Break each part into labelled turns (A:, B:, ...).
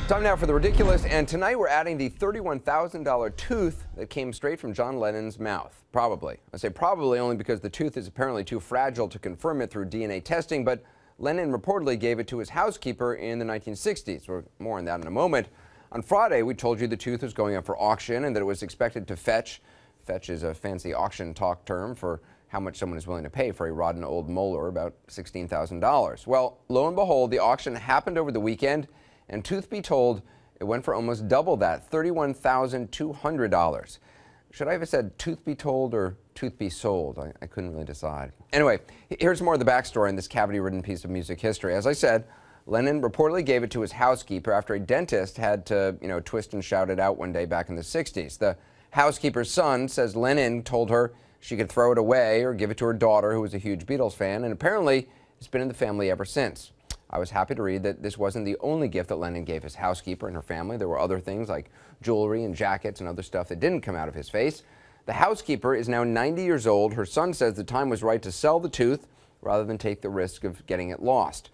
A: Time now for the Ridiculist, and tonight we're adding the $31,000 tooth that came straight from John Lennon's mouth. Probably. I say probably only because the tooth is apparently too fragile to confirm it through DNA testing, but Lennon reportedly gave it to his housekeeper in the 1960s. More on that in a moment. On Friday, we told you the tooth was going up for auction and that it was expected to fetch. Fetch is a fancy auction talk term for how much someone is willing to pay for a rotten old molar, about $16,000. Well, lo and behold, the auction happened over the weekend, and truth be told, it went for almost double that, $31,200. Should I have said tooth be told or tooth be sold? I couldn't really decide. Anyway, here's more of the backstory in this cavity-ridden piece of music history. As I said, Lennon reportedly gave it to his housekeeper after a dentist had to, twist and shout it out one day back in the 60s. The housekeeper's son says Lennon told her she could throw it away or give it to her daughter, who was a huge Beatles fan, and apparently it's been in the family ever since. I was happy to read that this wasn't the only gift that Lennon gave his housekeeper and her family. There were other things like jewelry and jackets and other stuff that didn't come out of his face. The housekeeper is now 90 years old. Her son says the time was right to sell the tooth rather than take the risk of getting it lost.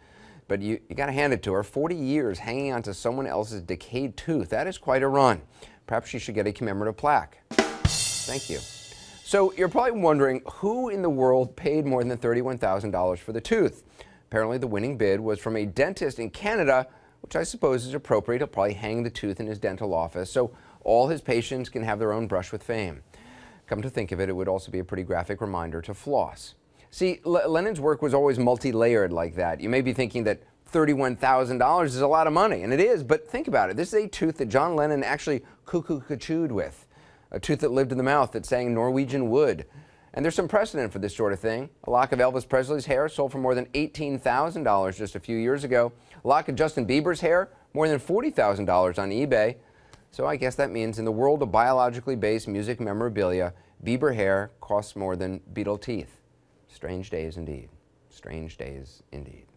A: But you got to hand it to her. 40 years hanging on to someone else's decayed tooth. That is quite a run. Perhaps she should get a commemorative plaque. Thank you. So you're probably wondering who in the world paid more than $31,000 for the tooth. Apparently the winning bid was from a dentist in Canada, which I suppose is appropriate. He'll probably hang the tooth in his dental office so all his patients can have their own brush with fame. Come to think of it, it would also be a pretty graphic reminder to floss. See, Lennon's work was always multi-layered like that. You may be thinking that $31,000 is a lot of money, and it is, but think about it. This is a tooth that John Lennon actually cuckoo-cachooed with, a tooth that lived in the mouth that sang Norwegian Wood. And there's some precedent for this sort of thing. A lock of Elvis Presley's hair sold for more than $18,000 just a few years ago. A lock of Justin Bieber's hair, more than $40,000 on eBay. So I guess that means in the world of biologically based music memorabilia, Bieber hair costs more than Beatle teeth. Strange days indeed. Strange days indeed.